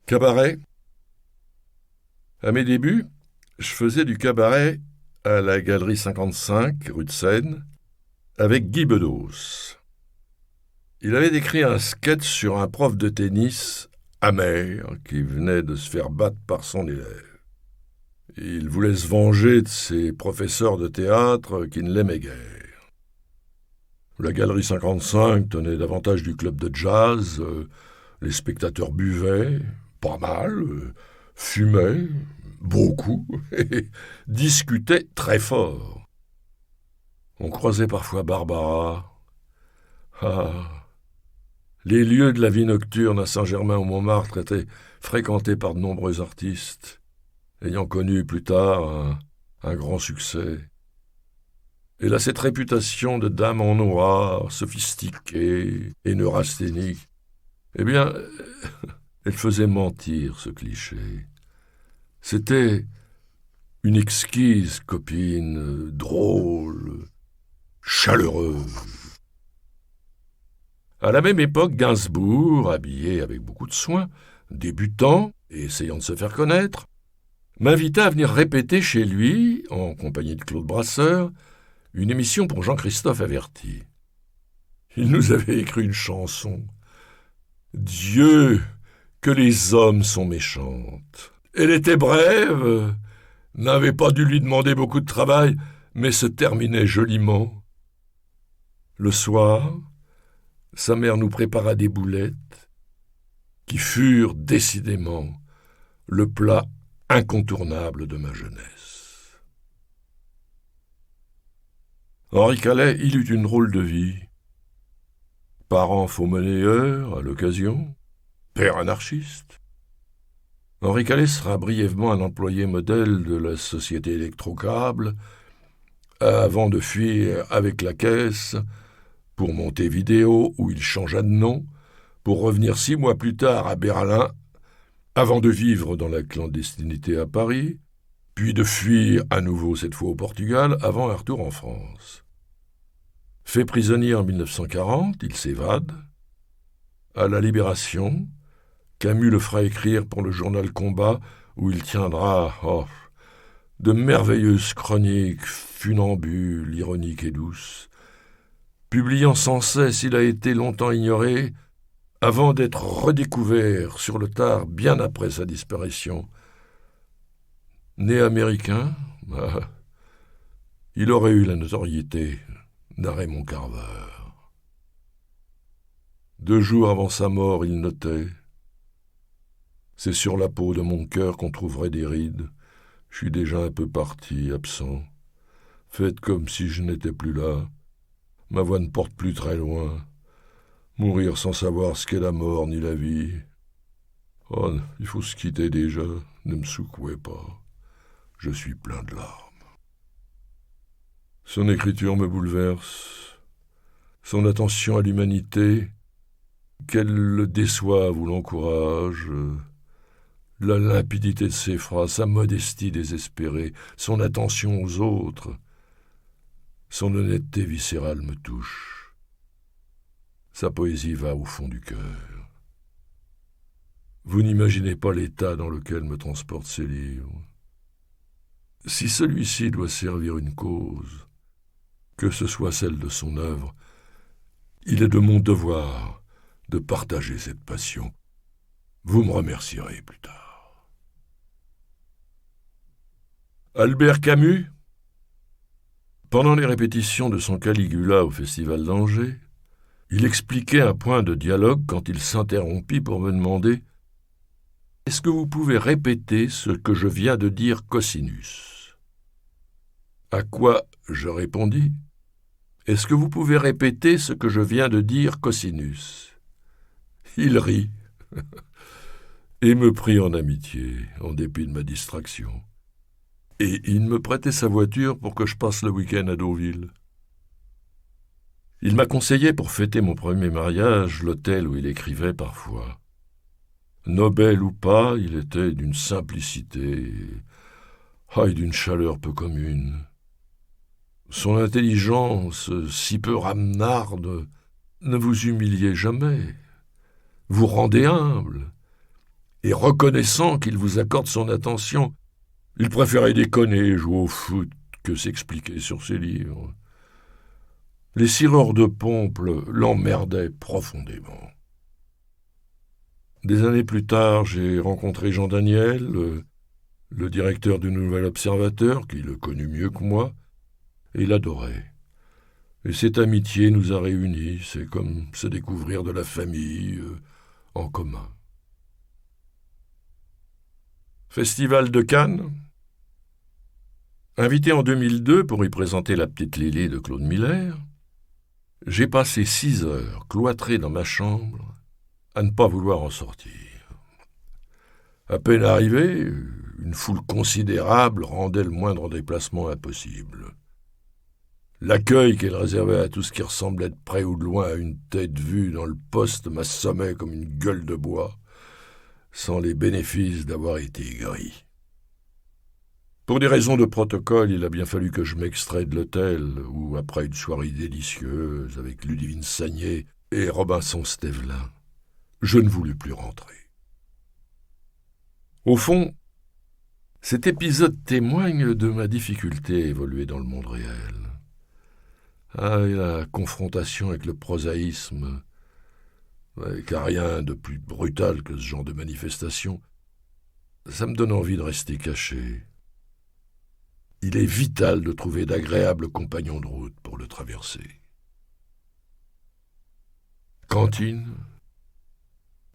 Cabaret. À mes débuts, je faisais du cabaret à la Galerie 55, rue de Seine, avec Guy Bedos. Il avait écrit un sketch sur un prof de tennis amer qui venait de se faire battre par son élève. Il voulait se venger de ses professeurs de théâtre qui ne l'aimaient guère. La Galerie 55 tenait davantage du club de jazz, les spectateurs buvaient, pas mal, fumaient, beaucoup, et discutaient très fort. On croisait parfois Barbara. Ah, les lieux de la vie nocturne à Saint-Germain-au-Montmartre étaient fréquentés par de nombreux artistes, ayant connu plus tard un grand succès. Elle a cette réputation de dame en noir, sophistiquée et neurasthénique. Eh bien, elle faisait mentir ce cliché. C'était une exquise copine, drôle, chaleureuse. À la même époque, Gainsbourg, habillé avec beaucoup de soin, débutant et essayant de se faire connaître, m'invita à venir répéter chez lui, en compagnie de Claude Brasseur, une émission pour Jean-Christophe Averti. Il nous avait écrit une chanson. « Dieu, que les hommes sont méchantes !» Elle était brève, n'avait pas dû lui demander beaucoup de travail, mais se terminait joliment. Le soir, sa mère nous prépara des boulettes, qui furent décidément le plat incontournable de ma jeunesse. Henri Calais, il eut une drôle de vie. Parent faux-monnayeur à l'occasion, père anarchiste. Henri Calais sera brièvement un employé modèle de la société électrocable, avant de fuir avec la caisse pour Montevideo, où il changea de nom, pour revenir 6 mois plus tard à Berlin, avant de vivre dans la clandestinité à Paris, puis de fuir à nouveau cette fois au Portugal, avant un retour en France. Fait prisonnier en 1940, il s'évade. À la Libération, Camus le fera écrire pour le journal Combat, où il tiendra de merveilleuses chroniques funambules, ironiques et douces. Publiant sans cesse, il a été longtemps ignoré, avant d'être redécouvert sur le tard bien après sa disparition. Né américain, il aurait eu la notoriété d'un Raymond Carver. 2 jours avant sa mort, il notait « C'est sur la peau de mon cœur qu'on trouverait des rides. Je suis déjà un peu parti, absent. Faites comme si je n'étais plus là. Ma voix ne porte plus très loin. Mourir sans savoir ce qu'est la mort ni la vie. Oh, il faut se quitter déjà. Ne me secouez pas. Je suis plein de larmes. » Son écriture me bouleverse. Son attention à l'humanité, qu'elle le déçoive ou l'encourage, la limpidité de ses phrases, sa modestie désespérée, son attention aux autres, son honnêteté viscérale me touche. Sa poésie va au fond du cœur. Vous n'imaginez pas l'état dans lequel me transportent ses livres. Si celui-ci doit servir une cause, que ce soit celle de son œuvre, il est de mon devoir de partager cette passion. Vous me remercierez plus tard. Albert Camus, pendant les répétitions de son Caligula au Festival d'Angers, il expliquait un point de dialogue quand il s'interrompit pour me demander « Est-ce que vous pouvez répéter ce que je viens de dire cosinus ?» À quoi je répondis « Est-ce que vous pouvez répéter ce que je viens de dire cosinus ?» Il rit et me prit en amitié, en dépit de ma distraction. Et il me prêtait sa voiture pour que je passe le week-end à Deauville. Il m'a conseillé pour fêter mon premier mariage l'hôtel où il écrivait parfois. Nobel ou pas, il était d'une simplicité et d'une chaleur peu commune. Son intelligence, si peu ramenarde, ne vous humiliait jamais, vous rendait humble, et reconnaissant qu'il vous accorde son attention. Il préférait déconner, jouer au foot, que s'expliquer sur ses livres. Les cireurs de pompe l'emmerdaient profondément. Des années plus tard, j'ai rencontré Jean Daniel, le directeur du Nouvel Observateur, qui le connut mieux que moi, et l'adorait. Et cette amitié nous a réunis, c'est comme se découvrir de la famille en commun. Festival de Cannes. Invité en 2002 pour y présenter La Petite Lily de Claude Miller, j'ai passé 6 heures cloîtré dans ma chambre à ne pas vouloir en sortir. À peine arrivé, une foule considérable rendait le moindre déplacement impossible. L'accueil qu'elle réservait à tout ce qui ressemblait de près ou de loin à une tête vue dans le poste m'assommait comme une gueule de bois, sans les bénéfices d'avoir été aigri. Pour des raisons de protocole, il a bien fallu que je m'extrais de l'hôtel, où, après une soirée délicieuse avec Ludivine Sagné et Robinson Stevelin, je ne voulus plus rentrer. Au fond, cet épisode témoigne de ma difficulté à évoluer dans le monde réel. Et la confrontation avec le prosaïsme, car rien de plus brutal que ce genre de manifestation, ça me donne envie de rester caché. Il est vital de trouver d'agréables compagnons de route pour le traverser. Cantine.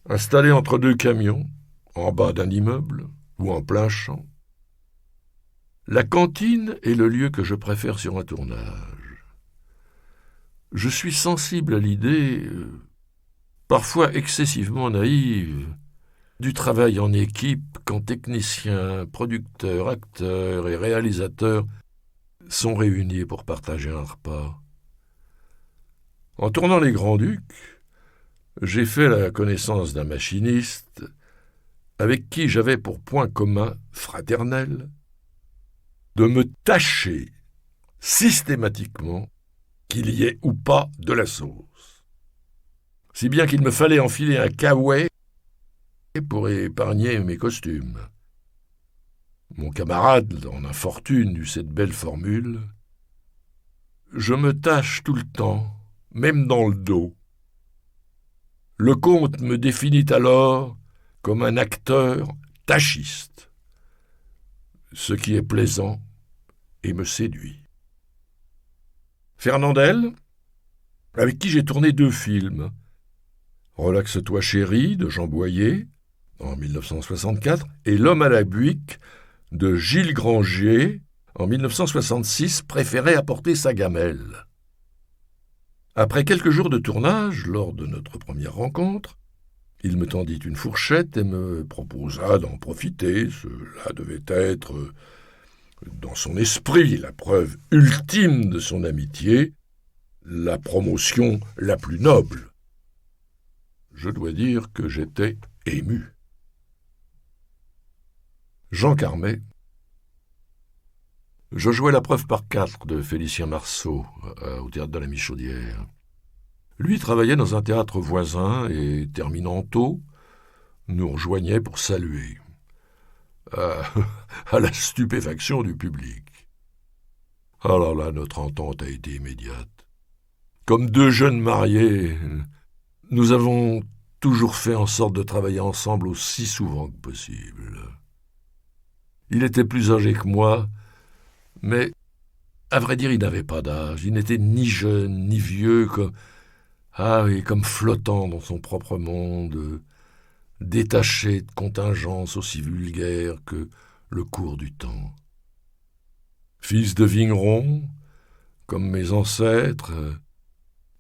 Installée entre 2 camions, en bas d'un immeuble ou en plein champ. La cantine est le lieu que je préfère sur un tournage. Je suis sensible à l'idée, parfois excessivement naïve, du travail en équipe quand techniciens, producteurs, acteurs et réalisateurs sont réunis pour partager un repas. En tournant Les Grands-Ducs, j'ai fait la connaissance d'un machiniste avec qui j'avais pour point commun fraternel de me tâcher systématiquement qu'il y ait ou pas de la sauce. Si bien qu'il me fallait enfiler un caouet pour épargner mes costumes. Mon camarade, en infortune, eut cette belle formule. Je me tâche tout le temps, même dans le dos. Le comte me définit alors comme un acteur tâchiste, ce qui est plaisant et me séduit. Fernandel, avec qui j'ai tourné 2 films, Relaxe-toi chérie de Jean Boyer, en 1964, et L'homme à la Buick de Gilles Granger, en 1966, préférait apporter sa gamelle. Après quelques jours de tournage, lors de notre première rencontre, il me tendit une fourchette et me proposa d'en profiter. Cela devait être, dans son esprit, la preuve ultime de son amitié, la promotion la plus noble. Je dois dire que j'étais ému. Jean Carmet. Je jouais La Preuve par 4 de Félicien Marceau au théâtre de la Michaudière. Lui travaillait dans un théâtre voisin et, terminant tôt, nous rejoignait pour saluer, à la stupéfaction du public. Alors là, notre entente a été immédiate. Comme 2 jeunes mariés, nous avons toujours fait en sorte de travailler ensemble aussi souvent que possible. Il était plus âgé que moi, mais, à vrai dire, il n'avait pas d'âge. Il n'était ni jeune, ni vieux, comme flottant dans son propre monde, détaché de contingences aussi vulgaires que le cours du temps. Fils de vigneron, comme mes ancêtres,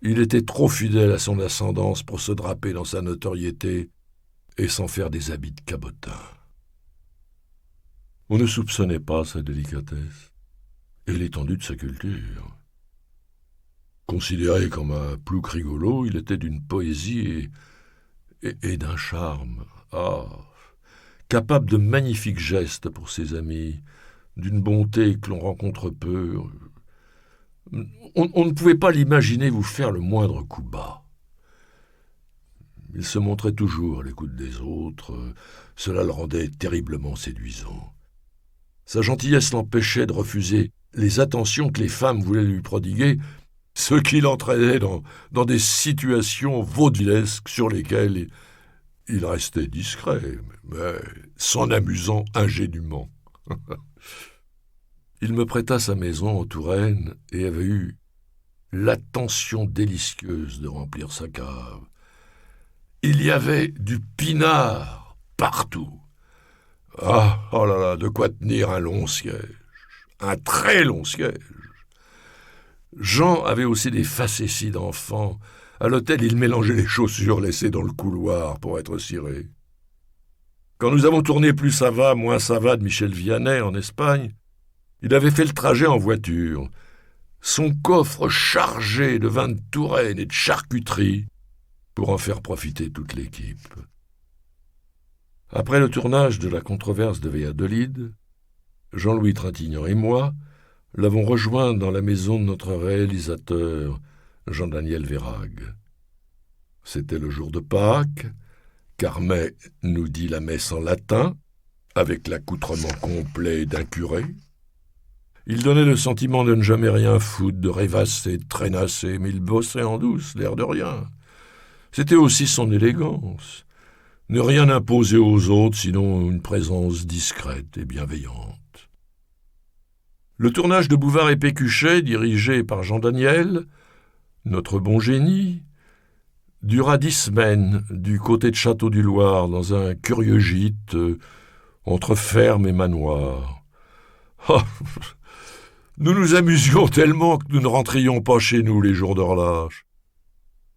il était trop fidèle à son ascendance pour se draper dans sa notoriété et s'en faire des habits de cabotin. On ne soupçonnait pas sa délicatesse et l'étendue de sa culture. Considéré comme un plouc rigolo, il était d'une poésie et d'un charme. Capable de magnifiques gestes pour ses amis, d'une bonté que l'on rencontre peu. On ne pouvait pas l'imaginer vous faire le moindre coup bas. Il se montrait toujours à l'écoute des autres. Cela le rendait terriblement séduisant. Sa gentillesse l'empêchait de refuser les attentions que les femmes voulaient lui prodiguer, ce qui l'entraînait dans des situations vaudevillesques sur lesquelles il restait discret, mais s'en amusant ingénument. Il me prêta sa maison en Touraine et avait eu l'attention délicieuse de remplir sa cave. Il y avait du pinard partout. Ah, oh là là, de quoi tenir un long siège, un très long siège. Jean avait aussi des facéties d'enfant. À l'hôtel, il mélangeait les chaussures laissées dans le couloir pour être ciré. Quand nous avons tourné Plus ça va, moins ça va de Michel Vianney en Espagne, il avait fait le trajet en voiture, son coffre chargé de vin de Touraine et de charcuterie pour en faire profiter toute l'équipe. Après le tournage de La controverse de Valladolid, Jean-Louis Trintignant et moi l'avons rejoint dans la maison de notre réalisateur, Jean-Daniel Vérag. C'était le jour de Pâques. Carmet nous dit la messe en latin, avec l'accoutrement complet d'un curé. Il donnait le sentiment de ne jamais rien foutre, de rêvasser, de traînasser, mais il bossait en douce, l'air de rien. C'était aussi son élégance. Ne rien imposer aux autres, sinon une présence discrète et bienveillante. Le tournage de Bouvard et Pécuchet, dirigé par Jean Daniel, notre bon génie, dura 10 semaines du côté de Château-du-Loir, dans un curieux gîte entre ferme et manoir. Oh, nous nous amusions tellement que nous ne rentrions pas chez nous les jours de relâche.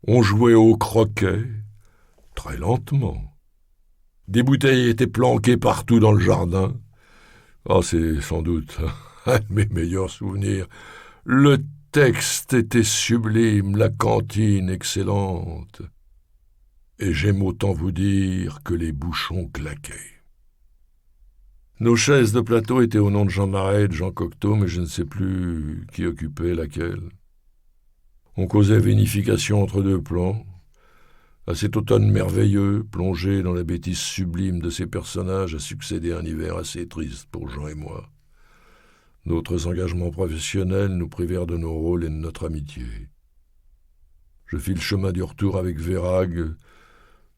On jouait au croquet, très lentement. Des bouteilles étaient planquées partout dans le jardin. Ah, c'est sans doute un de mes meilleurs souvenirs. Le texte était sublime, la cantine excellente. Et j'aime autant vous dire que les bouchons claquaient. Nos chaises de plateau étaient au nom de Jean Marais et de Jean Cocteau, mais je ne sais plus qui occupait laquelle. On causait vinification entre deux plans. À cet automne merveilleux, plongé dans la bêtise sublime de ces personnages, a succédé un hiver assez triste pour Jean et moi. D'autres engagements professionnels nous privèrent de nos rôles et de notre amitié. Je fis le chemin du retour avec Vérag,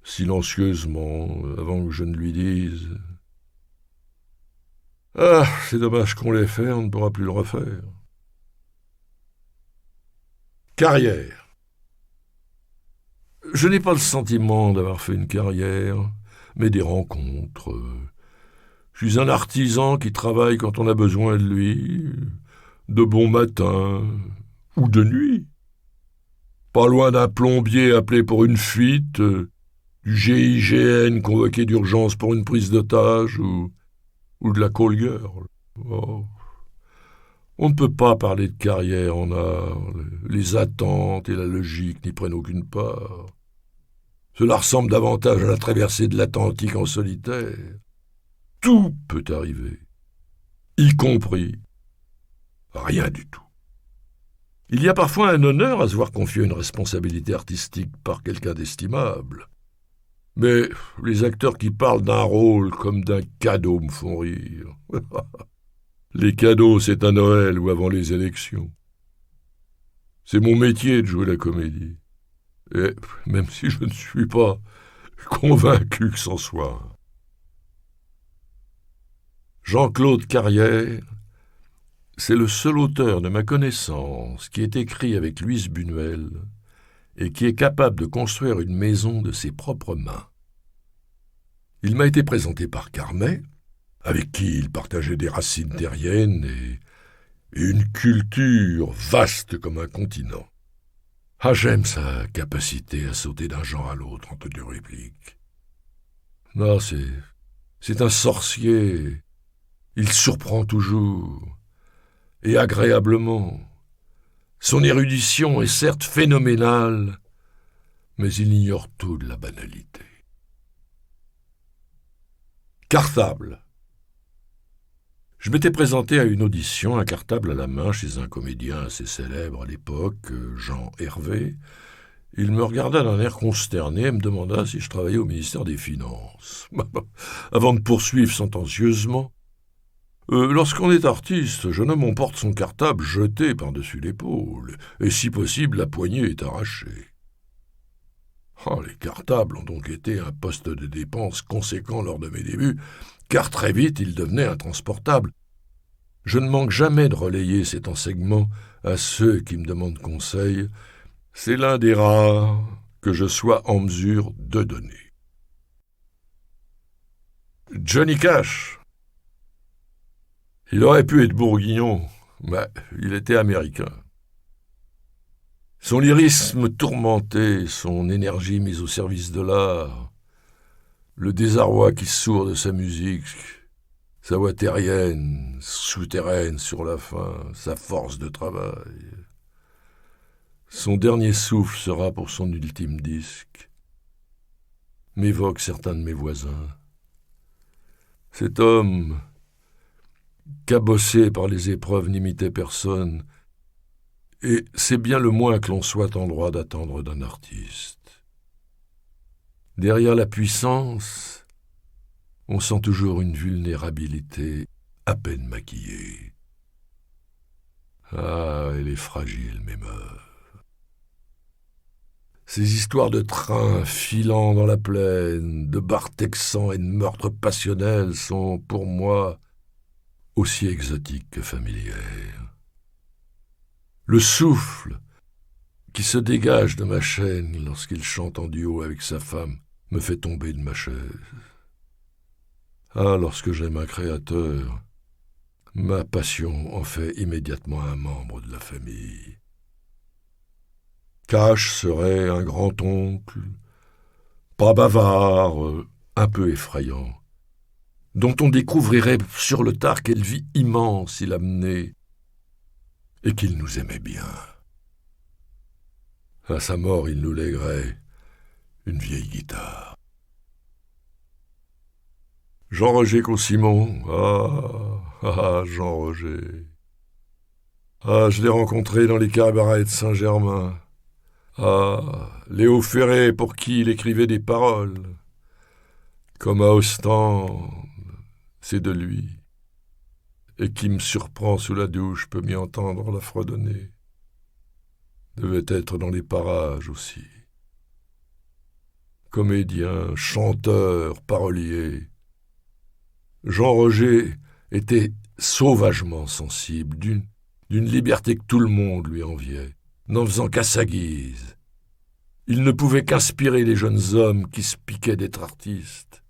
silencieusement, avant que je ne lui dise « Ah, c'est dommage qu'on l'ait fait, on ne pourra plus le refaire. » Carrière. Je n'ai pas le sentiment d'avoir fait une carrière, mais des rencontres. Je suis un artisan qui travaille quand on a besoin de lui, de bon matin ou de nuit. Pas loin d'un plombier appelé pour une fuite, du GIGN convoqué d'urgence pour une prise d'otage ou de la call girl. Oh. On ne peut pas parler de carrière en art. Les attentes et la logique n'y prennent aucune part. Cela ressemble davantage à la traversée de l'Atlantique en solitaire. Tout peut arriver, y compris rien du tout. Il y a parfois un honneur à se voir confier une responsabilité artistique par quelqu'un d'estimable. Mais les acteurs qui parlent d'un rôle comme d'un cadeau me font rire. Les cadeaux, c'est à Noël ou avant les élections. C'est mon métier de jouer la comédie. Et même si je ne suis pas convaincu que c'en soit. Jean-Claude Carrière, c'est le seul auteur de ma connaissance qui ait écrit avec Louise Buñuel et qui est capable de construire une maison de ses propres mains. Il m'a été présenté par Carmet, avec qui il partageait des racines terriennes et une culture vaste comme un continent. Ah, j'aime sa capacité à sauter d'un genre à l'autre entre deux répliques. Non, c'est un sorcier. Il surprend toujours, et agréablement. Son érudition est certes phénoménale, mais il ignore tout de la banalité. Cartable. Je m'étais présenté à une audition, un cartable à la main, chez un comédien assez célèbre à l'époque, Jean Hervé, Il me regarda d'un air consterné et me demanda si je travaillais au ministère des Finances. Avant de poursuivre sentencieusement, lorsqu'on est artiste, jeune homme, on porte son cartable jeté par-dessus l'épaule, et si possible, la poignée est arrachée. Les cartables ont donc été un poste de dépense conséquent lors de mes débuts, car très vite ils devenaient intransportables. Je ne manque jamais de relayer cet enseignement à ceux qui me demandent conseil. C'est l'un des rares que je sois en mesure de donner. Johnny Cash. Il aurait pu être bourguignon, mais il était américain. Son lyrisme tourmenté, son énergie mise au service de l'art, le désarroi qui sourd de sa musique, sa voix terrienne, souterraine sur la fin, sa force de travail. Son dernier souffle sera pour son ultime disque, m'évoque certains de mes voisins. Cet homme, cabossé par les épreuves, n'imitait personne, et c'est bien le moins que l'on soit en droit d'attendre d'un artiste. Derrière la puissance, on sent toujours une vulnérabilité à peine maquillée. Ah, elle est fragile, m'émeut. Ces histoires de trains filant dans la plaine, de bars texans et de meurtres passionnels sont, pour moi, aussi exotiques que familières. Le souffle qui se dégage de ma chaîne lorsqu'il chante en duo avec sa femme me fait tomber de ma chaise. Ah, lorsque j'aime un créateur, ma passion en fait immédiatement un membre de la famille. Cash serait un grand-oncle, pas bavard, un peu effrayant, dont on découvrirait sur le tard quelle vie immense il a menée et qu'il nous aimait bien. À sa mort, il nous lèguerait une vieille guitare. Jean-Roger Caussimon, Jean-Roger. Je l'ai rencontré dans les cabarets de Saint-Germain. Léo Ferré, pour qui il écrivait des paroles. Comme à Ostende, c'est de lui. Et qui me surprend sous la douche, peut m'y entendre la fredonner. Devait être dans les parages aussi. Comédien, chanteur, parolier. Jean-Roger était sauvagement sensible, d'une liberté que tout le monde lui enviait, n'en faisant qu'à sa guise. Il ne pouvait qu'inspirer les jeunes hommes qui se piquaient d'être artistes.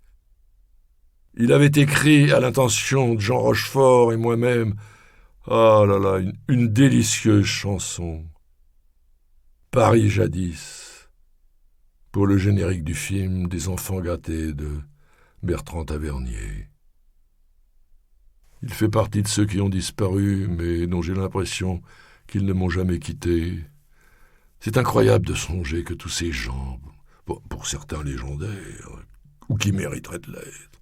Il avait écrit à l'intention de Jean Rochefort et moi-même, une délicieuse chanson. Paris jadis, pour le générique du film Des enfants gâtés de Bertrand Tavernier. Il fait partie de ceux qui ont disparu, mais dont j'ai l'impression qu'ils ne m'ont jamais quitté. C'est incroyable de songer que tous ces gens, pour certains légendaires, ou qui mériteraient de l'être,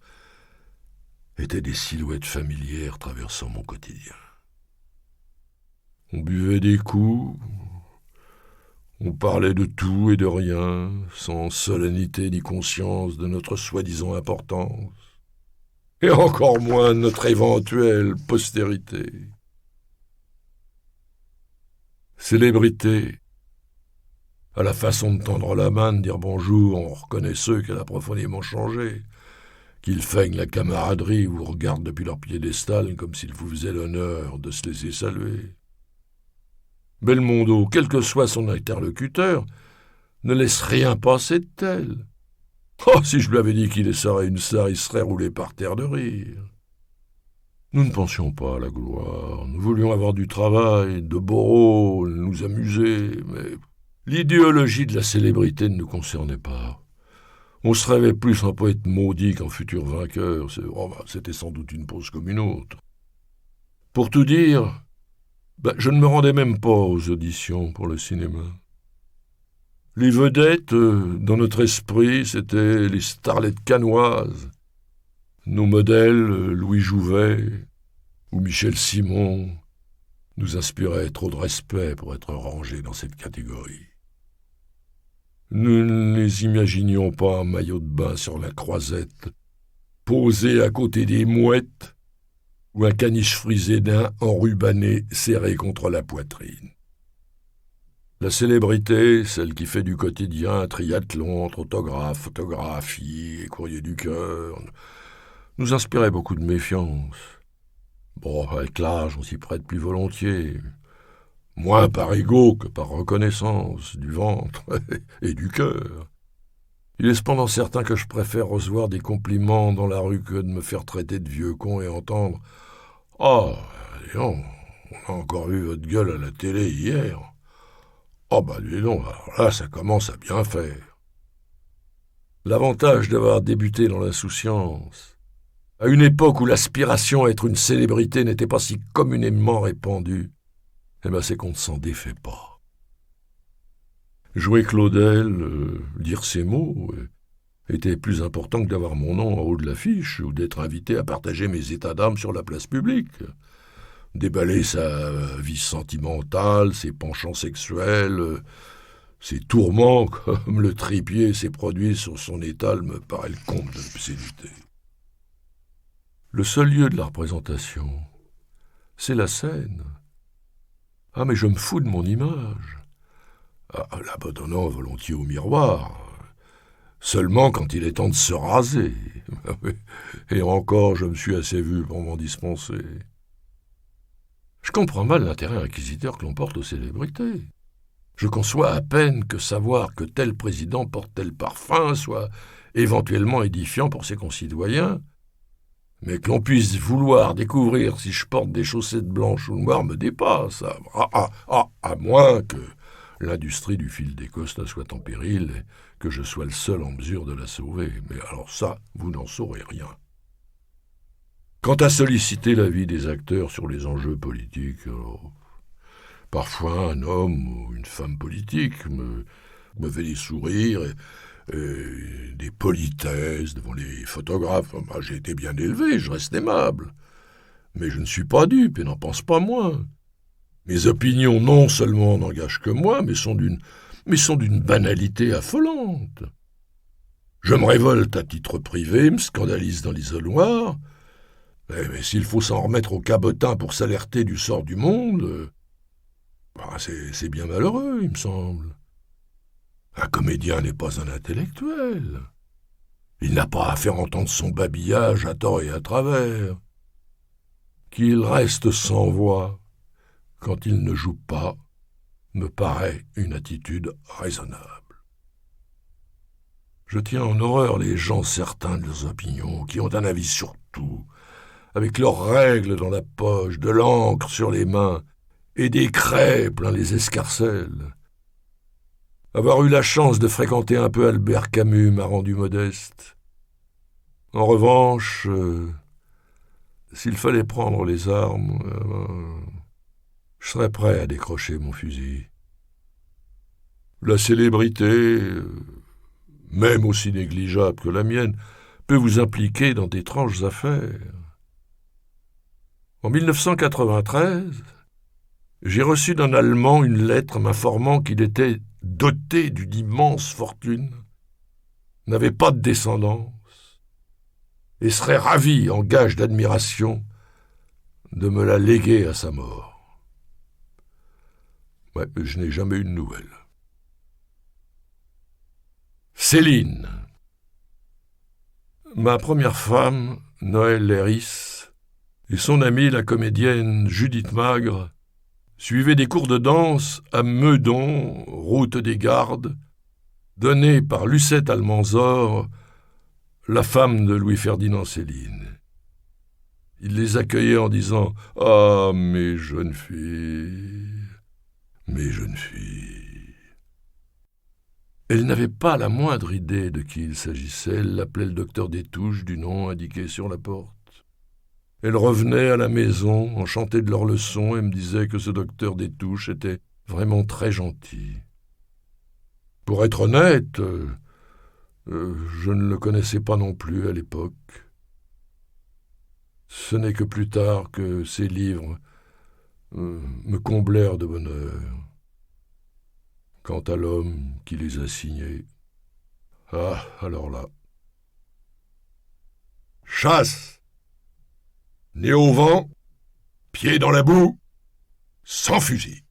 étaient des silhouettes familières traversant mon quotidien. On buvait des coups, on parlait de tout et de rien, sans solennité ni conscience de notre soi-disant importance, et encore moins de notre éventuelle postérité. Célébrité, à la façon de tendre la main, de dire bonjour, on reconnaît ceux qu'elle a profondément changé, qu'ils feignent la camaraderie ou regardent depuis leur piédestal comme s'ils vous faisaient l'honneur de se laisser saluer. Belmondo, quel que soit son interlocuteur, ne laisse rien passer de tel. Si je lui avais dit qu'il serait une star, il serait roulé par terre de rire. Nous ne pensions pas à la gloire, nous voulions avoir du travail, de beaux rôles, nous amuser, mais l'idéologie de la célébrité ne nous concernait pas. On se rêvait plus en poète maudit qu'en futur vainqueur. C'était sans doute une pose comme une autre. Pour tout dire, je ne me rendais même pas aux auditions pour le cinéma. Les vedettes, dans notre esprit, c'étaient les starlettes cannoises. Nos modèles, Louis Jouvet ou Michel Simon, nous inspiraient trop de respect pour être rangés dans cette catégorie. Nous ne les imaginions pas en maillot de bain sur la croisette, posés à côté des mouettes, ou un caniche frisé d'un enrubanné serré contre la poitrine. La célébrité, celle qui fait du quotidien triathlon entre autographes, photographies et courrier du cœur, nous inspirait beaucoup de méfiance. Bon, avec l'âge, on s'y prête plus volontiers. Moins par ego que par reconnaissance du ventre et du cœur. Il est cependant certain que je préfère recevoir des compliments dans la rue que de me faire traiter de vieux con et entendre « Ah, dis donc, on a encore vu votre gueule à la télé hier. Ah bah dis donc, alors là, ça commence à bien faire. » L'avantage d'avoir débuté dans l'insouciance, à une époque où l'aspiration à être une célébrité n'était pas si communément répandue, c'est qu'on ne s'en défait pas. Jouer Claudel, dire ses mots, était plus important que d'avoir mon nom en haut de l'affiche ou d'être invité à partager mes états d'âme sur la place publique. Déballer sa vie sentimentale, ses penchants sexuels, ses tourments comme le trépied s'est produit sur son étal me paraît le comble de l'obscénité. Le seul lieu de la représentation, c'est la scène. Ah, mais je me fous de mon image. L'abandonnant volontiers au miroir. Seulement quand il est temps de se raser. Et encore, je me suis assez vu pour m'en dispenser. Je comprends mal l'intérêt inquisiteur que l'on porte aux célébrités. Je conçois à peine que savoir que tel président porte tel parfum soit éventuellement édifiant pour ses concitoyens, mais que l'on puisse vouloir découvrir si je porte des chaussettes blanches ou noires me dépasse, à moins que l'industrie du fil d'Écosse ne soit en péril et que je sois le seul en mesure de la sauver. Mais alors ça, vous n'en saurez rien. Quant à solliciter l'avis des acteurs sur les enjeux politiques, parfois un homme ou une femme politique me fait des sourires et des politesses devant les photographes. J'ai été bien élevé, je reste aimable. Mais je ne suis pas dupe et n'en pense pas moins. Mes opinions non seulement n'engagent que moi, mais sont d'une banalité affolante. Je me révolte à titre privé, me scandalise dans l'isoloir, mais s'il faut s'en remettre au cabotin pour s'alerter du sort du monde, c'est bien malheureux, il me semble. Un comédien n'est pas un intellectuel. Il n'a pas à faire entendre son babillage à tort et à travers. Qu'il reste sans voix quand il ne joue pas me paraît une attitude raisonnable. Je tiens en horreur les gens certains de leurs opinions, qui ont un avis sur tout, avec leurs règles dans la poche, de l'encre sur les mains et des craies plein les escarcelles. Avoir eu la chance de fréquenter un peu Albert Camus m'a rendu modeste. En revanche, s'il fallait prendre les armes, je serais prêt à décrocher mon fusil. La célébrité, même aussi négligeable que la mienne, peut vous impliquer dans d'étranges affaires. En 1993, j'ai reçu d'un Allemand une lettre m'informant qu'il était doté d'une immense fortune, n'avait pas de descendance, et serait ravi, en gage d'admiration, de me la léguer à sa mort. Je n'ai jamais eu de nouvelles. Céline. Ma première femme, Noël Léris, et son amie, la comédienne Judith Magre, suivaient des cours de danse à Meudon, route des Gardes, donnés par Lucette Almanzor, la femme de Louis-Ferdinand Céline. Il les accueillait en disant « Ah, mes jeunes filles, mes jeunes filles !» Elle n'avait pas la moindre idée de qui il s'agissait. Elle l'appelait le docteur Détouche du nom indiqué sur la porte. Elle revenait à la maison, enchantée de leurs leçons, et me disait que ce docteur Détouche était vraiment très gentil. Pour être honnête, je ne le connaissais pas non plus à l'époque. Ce n'est que plus tard que ces livres me comblèrent de bonheur. Quant à l'homme qui les a signés, ah, alors là. Chasse! Nez au vent, pied dans la boue, sans fusil.